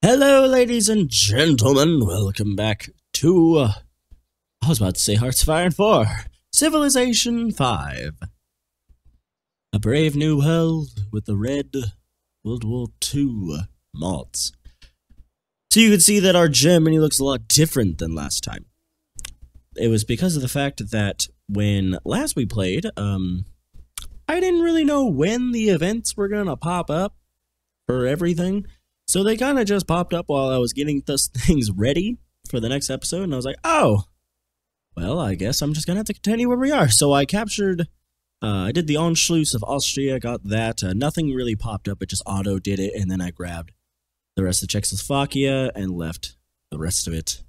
Hello, ladies and gentlemen. Welcome back to, I was about to say Hearts of Iron 4, Civilization 5. A brave new world with the red World War II mods. So you can see that our Germany looks a lot different than last time. It was because of the fact that when last we played, I didn't really know when the events were gonna pop up for everything. So they kind of just popped up while I was getting things ready for the next episode, and I was like, oh, well, I guess I'm just going to have to continue where we are. So I captured, I did the Anschluss of Austria, got that. Nothing really popped up, it just auto did it, and then I grabbed the rest of Czechoslovakia and left the rest of it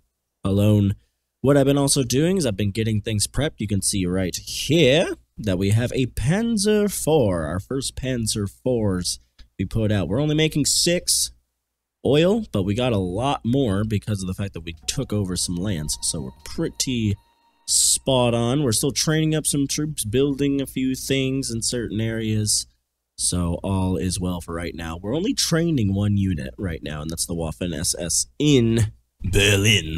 alone. What I've been also doing is I've been getting things prepped. You can see right here that we have a Panzer IV, our first Panzer IVs we put out. We're only making 6 oil, but we got a lot more because of the fact that we took over some lands, so we're pretty spot on. We're still training up some troops, building a few things in certain areas, so all is well for right now. We're only training 1 unit right now, and that's the Waffen SS in Berlin,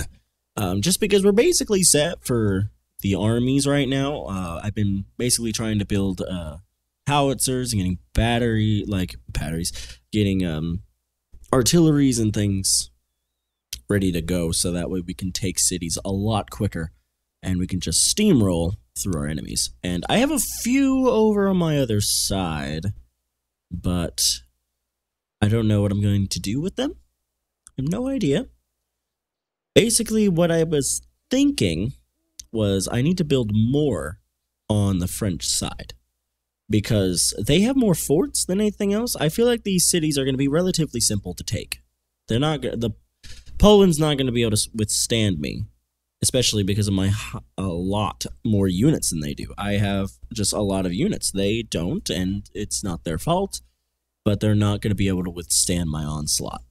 just because we're basically set for the armies right now. I've been basically trying to build howitzers and getting batteries, getting artilleries and things ready to go, so that way we can take cities a lot quicker and we can just steamroll through our enemies. And I have a few over on my other side, but I don't know what I'm going to do with them. I have no idea. Basically, what I was thinking was I need to build more on the French side, because they have more forts than anything else. I feel like these cities are going to be relatively simple to take. They're not Poland's not going to be able to withstand me, especially because of a lot more units than they do. I have just a lot of units. They don't, and it's not their fault, but they're not going to be able to withstand my onslaught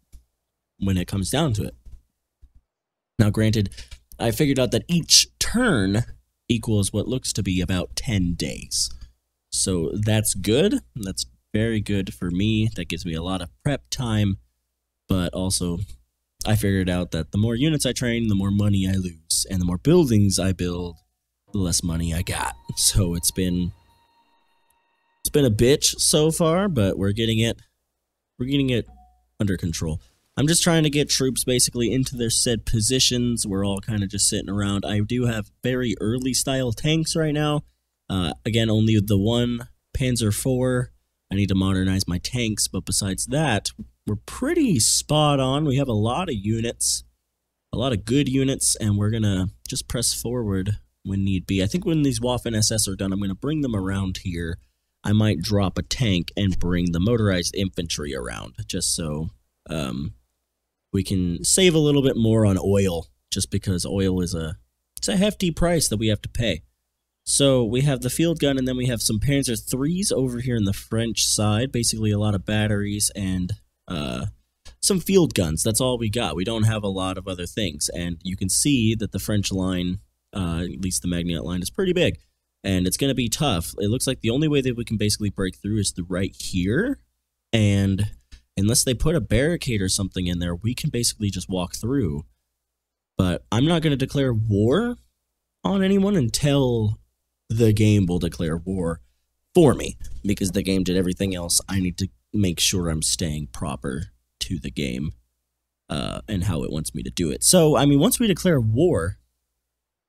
when it comes down to it. Now, granted, I figured out that each turn equals what looks to be about 10 days. So that's good. That's very good for me. That gives me a lot of prep time. But also, I figured out that the more units I train, the more money I lose. And the more buildings I build, the less money I got. So it's been a bitch so far, but we're getting it under control. I'm just trying to get troops basically into their said positions. We're all kind of just sitting around. I do have very early style tanks right now. Again, only the 1 Panzer IV. I need to modernize my tanks, but besides that, we're pretty spot on. We have a lot of units, a lot of good units, and we're going to just press forward when need be. I think when these Waffen SS are done, I'm going to bring them around here. I might drop a tank and bring the motorized infantry around, just so we can save a little bit more on oil, just because oil is it's a hefty price that we have to pay. So we have the field gun, and then we have some Panzer IIIs over here in the French side. Basically a lot of batteries and some field guns. That's all we got. We don't have a lot of other things. And you can see that the French line, at least the Magnite line, is pretty big. And it's going to be tough. It looks like the only way that we can basically break through is through right here. And unless they put a barricade or something in there, we can basically just walk through. But I'm not going to declare war on anyone until the game will declare war for me, because the game did everything else. I need to make sure I'm staying proper to the game and how it wants me to do it. So, I mean, once we declare war,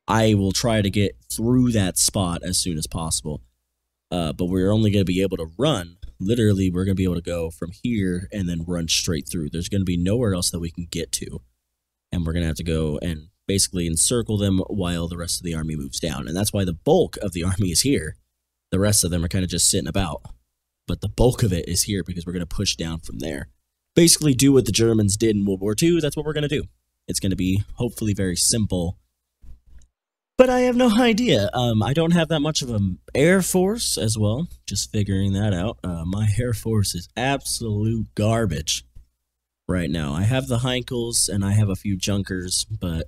I will try to get through that spot as soon as possible. But we're only going to be able to run. Literally, we're going to be able to go from here and then run straight through. There's going to be nowhere else that we can get to. And we're going to have to go and basically encircle them while the rest of the army moves down. And that's why the bulk of the army is here. The rest of them are kind of just sitting about. But the bulk of it is here because we're going to push down from there. Basically do what the Germans did in World War II. That's what we're going to do. It's going to be hopefully very simple. But I have no idea. I don't have that much of an air force as well. Just figuring that out. My air force is absolute garbage right now. I have the Heinkels and I have a few Junkers, but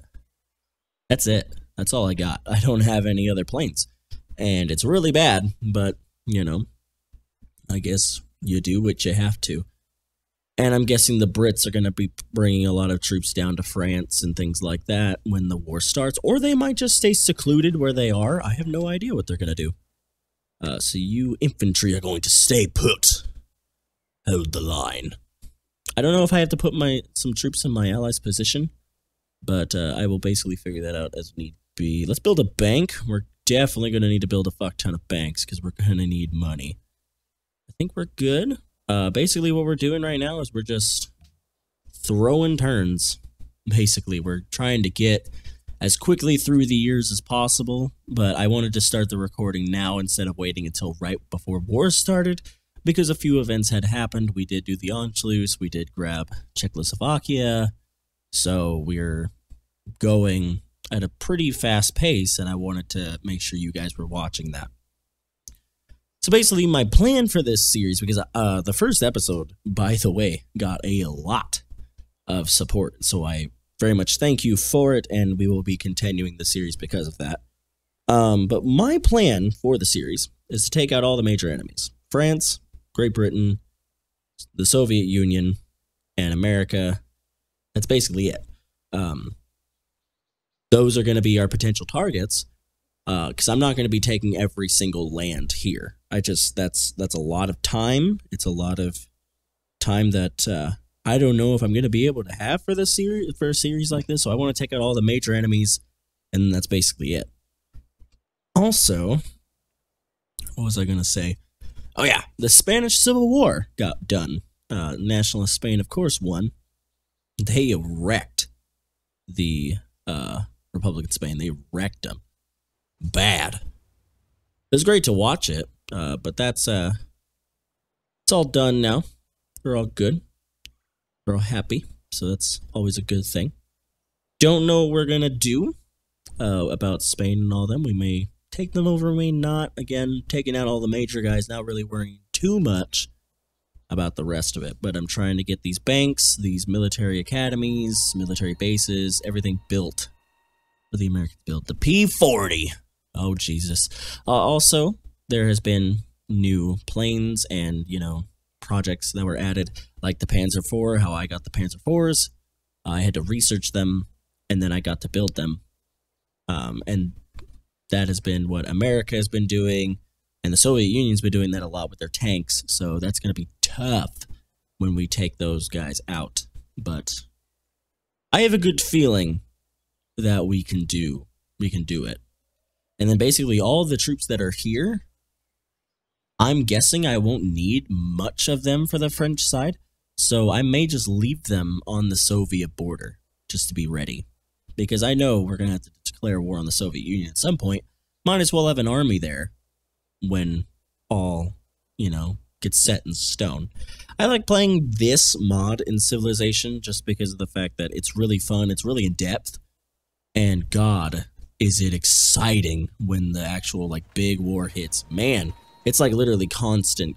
that's it. That's all I got. I don't have any other planes. And it's really bad, but, you know, I guess you do what you have to. And I'm guessing the Brits are going to be bringing a lot of troops down to France and things like that when the war starts. Or they might just stay secluded where they are. I have no idea what they're going to do. So you infantry are going to stay put. Hold the line. I don't know if I have to put some troops in my allies' position, but I will basically figure that out as need be. Let's build a bank. We're definitely going to need to build a fuck ton of banks because we're going to need money. I think we're good. Basically what we're doing right now is we're just throwing turns. Basically, we're trying to get as quickly through the years as possible, but I wanted to start the recording now instead of waiting until right before war started, because a few events had happened. We did do the Anschluss, we did grab Czechoslovakia, so we're going at a pretty fast pace, and I wanted to make sure you guys were watching that. So basically, my plan for this series, because the first episode, by the way, got a lot of support, so I very much thank you for it, and we will be continuing the series because of that. But my plan for the series is to take out all the major enemies. France, Great Britain, the Soviet Union, and America. That's basically it. Those are going to be our potential targets, because I'm not going to be taking every single land here. That's a lot of time. It's a lot of time that I don't know if I'm going to be able to have for a series like this. So I want to take out all the major enemies, and that's basically it. Also, what was I going to say? Oh yeah, the Spanish Civil War got done. Nationalist Spain, of course, won. They wrecked the Republican Spain. They wrecked them bad. It was great to watch it, but that's it's all done now. We're all good. We're all happy, so that's always a good thing. Don't know what we're gonna do about Spain and all them. We may take them over, we may not. Again, taking out all the major guys, not really worrying too much about the rest of it. But I'm trying to get these banks, these military academies, military bases, everything built. For the Americans built the P-40. Oh, Jesus. Also, there has been new planes and, projects that were added, like the Panzer IV, how I got the Panzer IVs. I had to research them, and then I got to build them. And that has been what America has been doing, and the Soviet Union's been doing that a lot with their tanks, so that's going to be tough when we take those guys out. But I have a good feeling that we can do it. And then basically all the troops that are here, I'm guessing I won't need much of them for the French side, so I may just leave them on the Soviet border just to be ready. Because I know we're going to have to declare war on the Soviet Union at some point. Might as well have an army there when all, gets set in stone. I like playing this mod in Civilization just because of the fact that it's really fun, it's really in-depth, and God, is it exciting when the actual, big war hits. Man, it's literally constant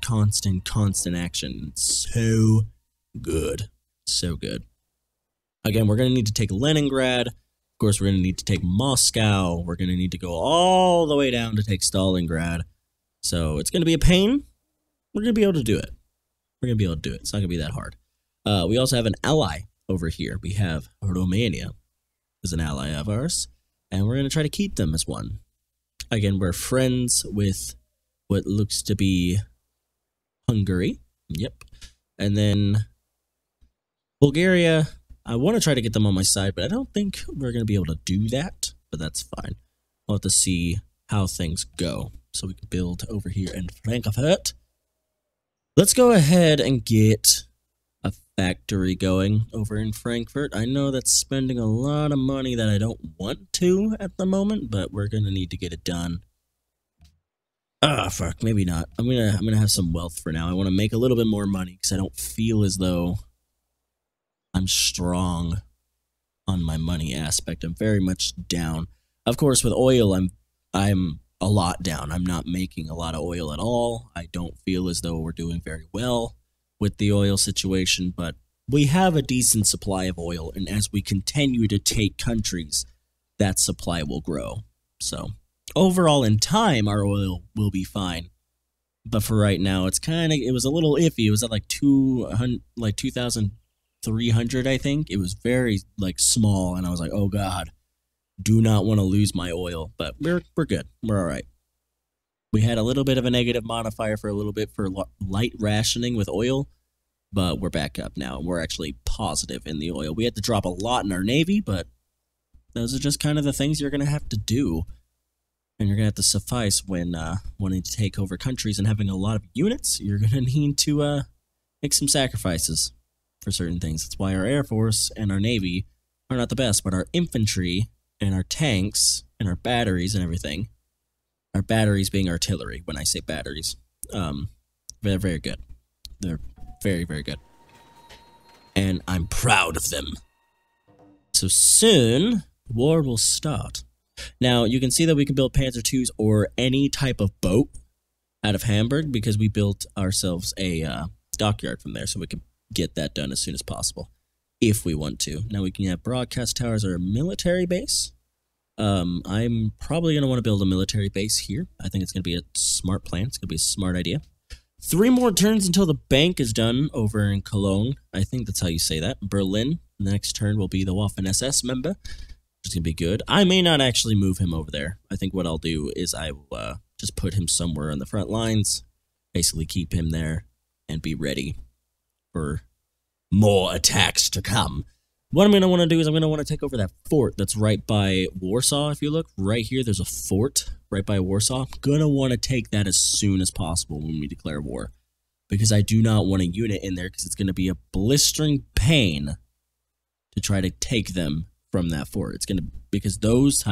action. It's so good. So good. Again, we're going to need to take Leningrad. Of course, we're going to need to take Moscow. We're going to need to go all the way down to take Stalingrad. So it's going to be a pain. We're going to be able to do it. It's not going to be that hard. We also have an ally over here. We have Romania as an ally of ours. And we're going to try to keep them as one. Again, we're friends with what looks to be Hungary. Yep. And then Bulgaria. I want to try to get them on my side, but I don't think we're going to be able to do that. But that's fine. We'll have to see how things go. So we can build over here in Frankfurt. Let's go ahead and get a factory going over in Frankfurt. I know that's spending a lot of money that I don't want to at the moment, but we're going to need to get it done. Fuck, maybe not. I'm gonna have some wealth for now. I want to make a little bit more money because I don't feel as though I'm strong on my money aspect. I'm very much down. Of course, with oil, I'm a lot down. I'm not making a lot of oil at all. I don't feel as though we're doing very well with the oil situation, but we have a decent supply of oil, and as we continue to take countries, that supply will grow. So overall, in time, our oil will be fine. But for right now, it was a little iffy. It was at like 200, like 2,300, I think. It was very like small, and I was like, oh god, do not want to lose my oil. But we're good. We're all right. We had a little bit of a negative modifier for a little bit for light rationing with oil, but we're back up now. We're actually positive in the oil. We had to drop a lot in our navy, but those are just kind of the things you're going to have to do. And you're going to have to suffice when wanting to take over countries and having a lot of units. You're going to need to make some sacrifices for certain things. That's why our Air Force and our Navy are not the best, but our infantry and our tanks and our batteries and everything, our batteries being artillery, when I say batteries, they're very good. They're very, very good. And I'm proud of them. So soon, war will start. Now, you can see that we can build Panzer IIs or any type of boat out of Hamburg because we built ourselves a dockyard from there, so we can get that done as soon as possible if we want to. Now, we can have broadcast towers or a military base. I'm probably going to want to build a military base here. I think it's going to be a smart plan. It's going to be a smart idea. 3 more turns until the bank is done over in Cologne. I think that's how you say that. Berlin. The next turn will be the Waffen-SS member. It's going to be good. I may not actually move him over there. I think what I'll do is I will just put him somewhere on the front lines, basically keep him there, and be ready for more attacks to come. What I'm going to want to do is I'm going to want to take over that fort that's right by Warsaw. If you look right here, there's a fort right by Warsaw. I'm going to want to take that as soon as possible when we declare war, because I do not want a unit in there because it's going to be a blistering pain to try to take them from that fort. It's going to, because those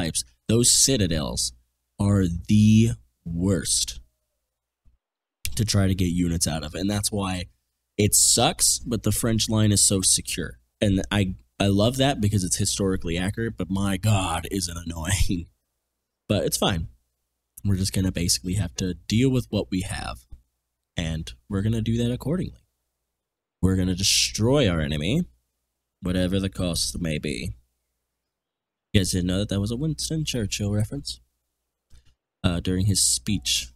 citadels are the worst to try to get units out of. And that's why it sucks, but the French line is so secure. And I love that because it's historically accurate, but my god, is it annoying. But it's fine. We're just going to basically have to deal with what we have. And we're going to do that accordingly. We're going to destroy our enemy, whatever the cost may be. You guys didn't know that was a Winston Churchill reference during his speech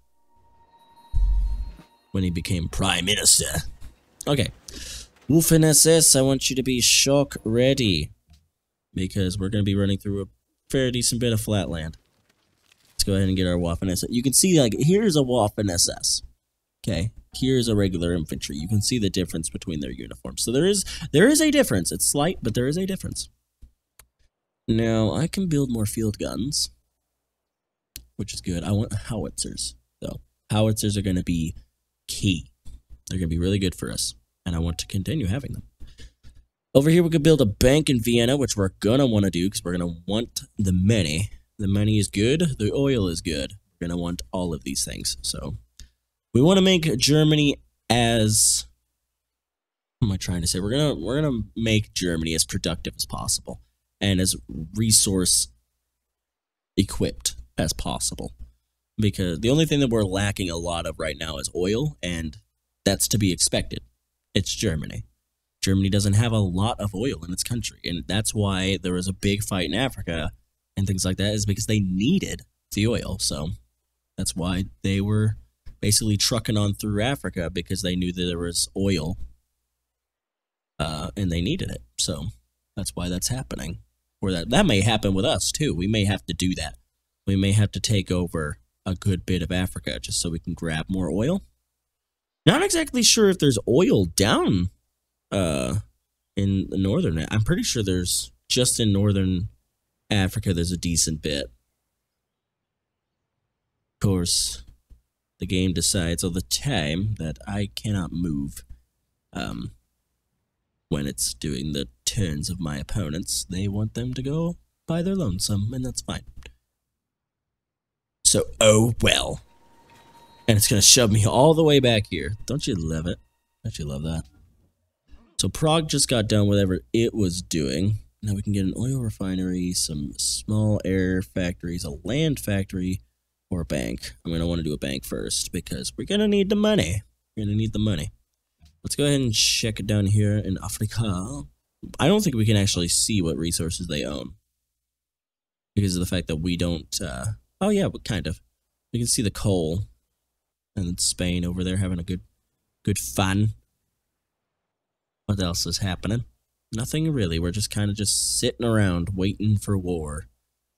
when he became Prime Minister. Okay. Waffen-SS, I want you to be shock ready because we're going to be running through a fairly decent bit of flat land. Let's go ahead and get our Waffen-SS. You can see, like, here's a Waffen-SS. Okay, here's a regular infantry. You can see the difference between their uniforms. So there is a difference. It's slight, but there is a difference. Now, I can build more field guns, which is good. I want howitzers, though. Howitzers are going to be key. They're going to be really good for us, and I want to continue having them. Over here, we could build a bank in Vienna, which we're going to want to do because we're going to want the money. The money is good. The oil is good. We're going to want all of these things, so we want to make Germany as, what am I trying to say? We're gonna make Germany as productive as possible and as resource equipped as possible. Because the only thing that we're lacking a lot of right now is oil, and that's to be expected. It's Germany. Germany doesn't have a lot of oil in its country, and that's why there was a big fight in Africa and things like that, is because they needed the oil. So that's why they were basically trucking on through Africa, because they knew that there was oil and they needed it. So that's why that's happening. Or that may happen with us too. We may have to do that. We may have to take over a good bit of Africa just so we can grab more oil. Not exactly sure if there's oil down in the northern. I'm pretty sure there's, just in northern Africa, there's a decent bit. Of course, the game decides all the time that I cannot move when it's doing the turns of my opponents. They want them to go by their lonesome, and that's fine. So, oh well. And it's going to shove me all the way back here. Don't you love it? Don't you love that? So Prague just got done whatever it was doing. Now we can get an oil refinery, some small air factories, a land factory, or a bank. I'm going to want to do a bank first because we're going to need the money. We're going to need the money. Let's go ahead and check it down here in Africa. I don't think we can actually see what resources they own because of the fact that we don't... oh yeah, but kind of. We can see the coal. And then Spain over there having a good fun. What else is happening? Nothing really. We're just kind of just sitting around waiting for war.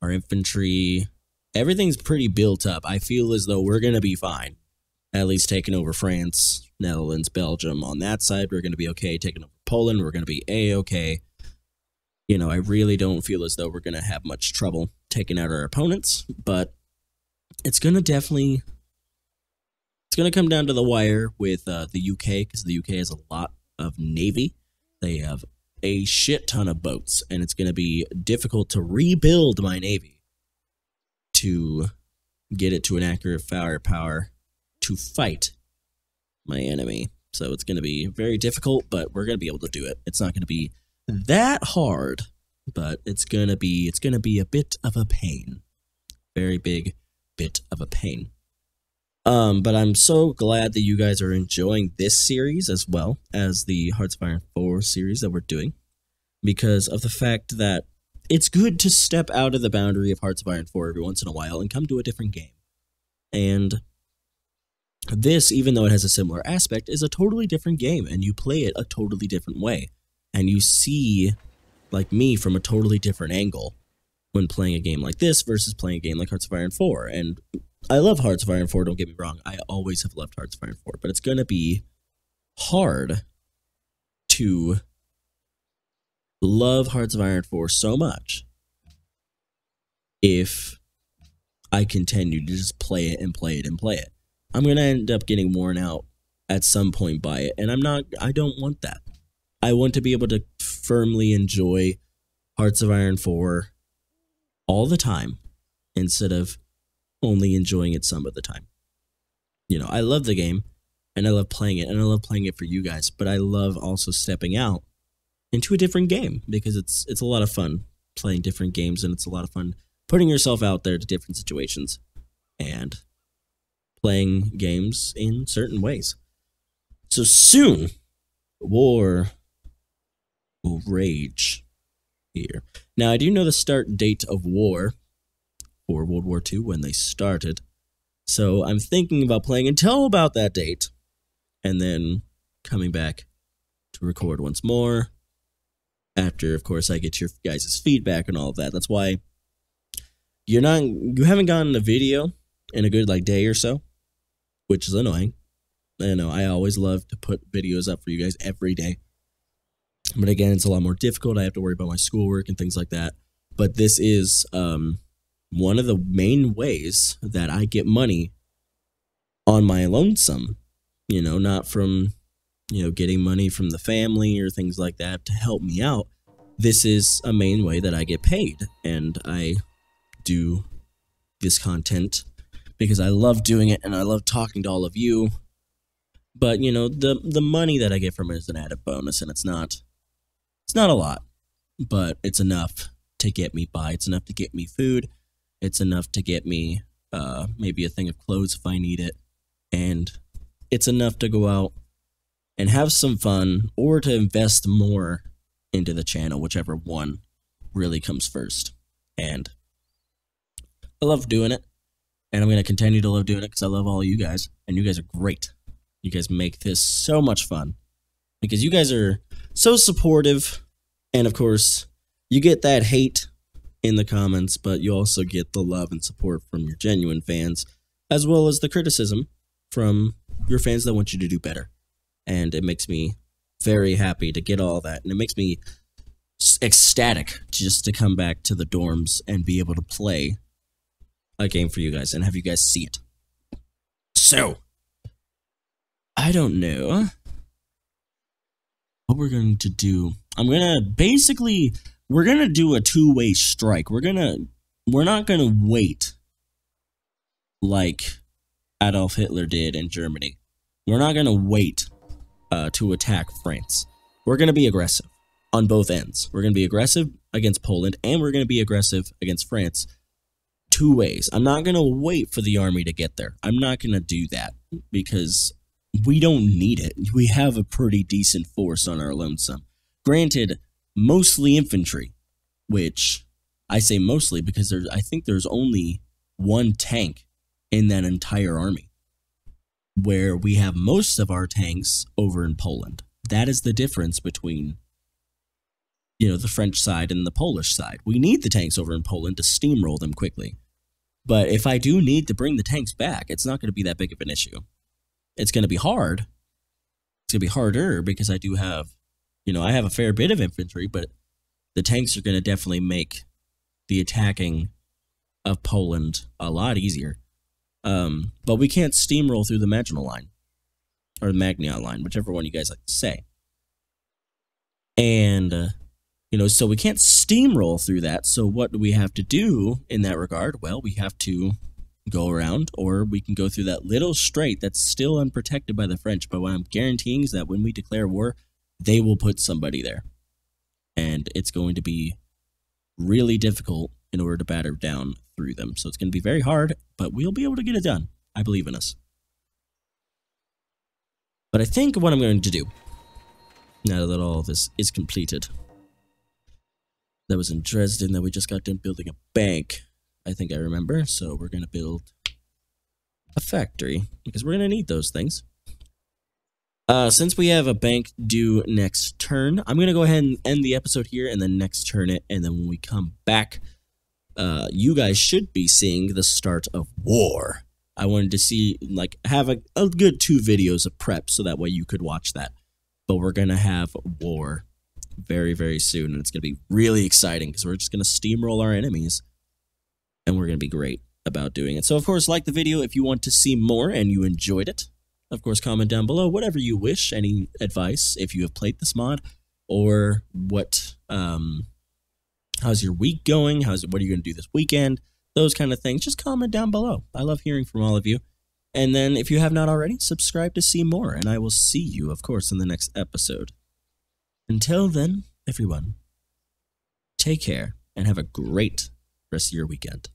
Our infantry, everything's pretty built up. I feel as though we're going to be fine. At least taking over France, Netherlands, Belgium. On that side, we're going to be okay. Taking over Poland, we're going to be A-okay. You know, I really don't feel as though we're going to have much trouble taking out our opponents, but it's going to definitely, it's going to come down to the wire with the UK, because the UK has a lot of navy. They have a shit ton of boats, and it's going to be difficult to rebuild my navy to get it to an accurate firepower to fight my enemy. So it's going to be very difficult, but we're going to be able to do it. It's not going to be that hard, but it's going to be a bit of a pain. Very big bit of a pain. But I'm so glad that you guys are enjoying this series as well as the Hearts of Iron 4 series that we're doing, because of the fact that it's good to step out of the boundary of Hearts of Iron 4 every once in a while and come to a different game. And this, even though it has a similar aspect, is a totally different game, and you play it a totally different way. And you see, like me, from a totally different angle when playing a game like this versus playing a game like Hearts of Iron 4. And I love Hearts of Iron 4, don't get me wrong. I always have loved Hearts of Iron 4, but it's going to be hard to love Hearts of Iron 4 so much if I continue to just play it and play it and play it. I'm going to end up getting worn out at some point by it, and I don't want that. I want to be able to firmly enjoy Hearts of Iron 4 all the time instead of only enjoying it some of the time. You know, I love the game, and I love playing it, and I love playing it for you guys, but I love also stepping out into a different game, because it's a lot of fun playing different games, and it's a lot of fun putting yourself out there to different situations and playing games in certain ways. So soon, war will rage here. Now, I do know the start date of war for World War II when they started, so I'm thinking about playing until about that date, and then coming back to record once more after, of course, I get your guys' feedback and all of that. That's why you haven't gotten a video in a good day or so, which is annoying. I know I always love to put videos up for you guys every day, but again, it's a lot more difficult. I have to worry about my schoolwork and things like that. But this is one of the main ways that I get money on my lonesome. You know, not from getting money from the family or things like that to help me out. This is a main way that I get paid, and I do this content because I love doing it and I love talking to all of you. But the money that I get from it is an added bonus, and it's not a lot, but it's enough to get me by. It's enough to get me food. It's enough to get me maybe a thing of clothes if I need it, and it's enough to go out and have some fun, or to invest more into the channel, whichever one really comes first. And I love doing it, and I'm going to continue to love doing it because I love all you guys, and you guys are great. You guys make this so much fun because you guys are so supportive, and of course, you get that hate in the comments, but you also get the love and support from your genuine fans, as well as the criticism from your fans that want you to do better. And it makes me very happy to get all that, and it makes me ecstatic just to come back to the dorms and be able to play a game for you guys and have you guys see it. So, I don't know what we're going to do. We're gonna do a two-way strike. We're not gonna wait like Adolf Hitler did in Germany. We're not gonna wait to attack France. We're gonna be aggressive on both ends. We're gonna be aggressive against Poland, and we're gonna be aggressive against France. Two ways. I'm not gonna wait for the army to get there. I'm not gonna do that because we don't need it. We have a pretty decent force on our lonesome. Granted, mostly infantry, which I say mostly because I think there's only one tank in that entire army. where we have most of our tanks over in Poland. That is the difference between, the French side and the Polish side. We need the tanks over in Poland to steamroll them quickly. But if I do need to bring the tanks back, it's not going to be that big of an issue. It's going to be hard. It's going to be harder because I do have, I have a fair bit of infantry, but the tanks are going to definitely make the attacking of Poland a lot easier. But we can't steamroll through the Maginot Line, or the Maginot Line, whichever one you guys like to say. And, so we can't steamroll through that. So what do we have to do in that regard? Well, we have to go around, or we can go through that little strait that's still unprotected by the French. But what I'm guaranteeing is that when we declare war, they will put somebody there. And it's going to be really difficult in order to batter down through them. So it's going to be very hard, but we'll be able to get it done. I believe in us. But I think what I'm going to do, now that all this is completed, that was in Dresden that we just got done building a bank, I think I remember. So we're going to build a factory, because we're going to need those things. Since we have a bank due next turn, I'm going to go ahead and end the episode here and then next turn it. And then when we come back, you guys should be seeing the start of war. I wanted to see, have a good 2 videos of prep so that way you could watch that. But we're going to have war very, very soon. And it's going to be really exciting because we're just going to steamroll our enemies. And we're going to be great about doing it. So, of course, like the video if you want to see more and you enjoyed it. Of course, comment down below whatever you wish, any advice if you have played this mod, or what, how's your week going? What are you going to do this weekend? Those kind of things. Just comment down below. I love hearing from all of you. And then if you have not already, subscribe to see more, and I will see you, of course, in the next episode. Until then, everyone, take care and have a great rest of your weekend.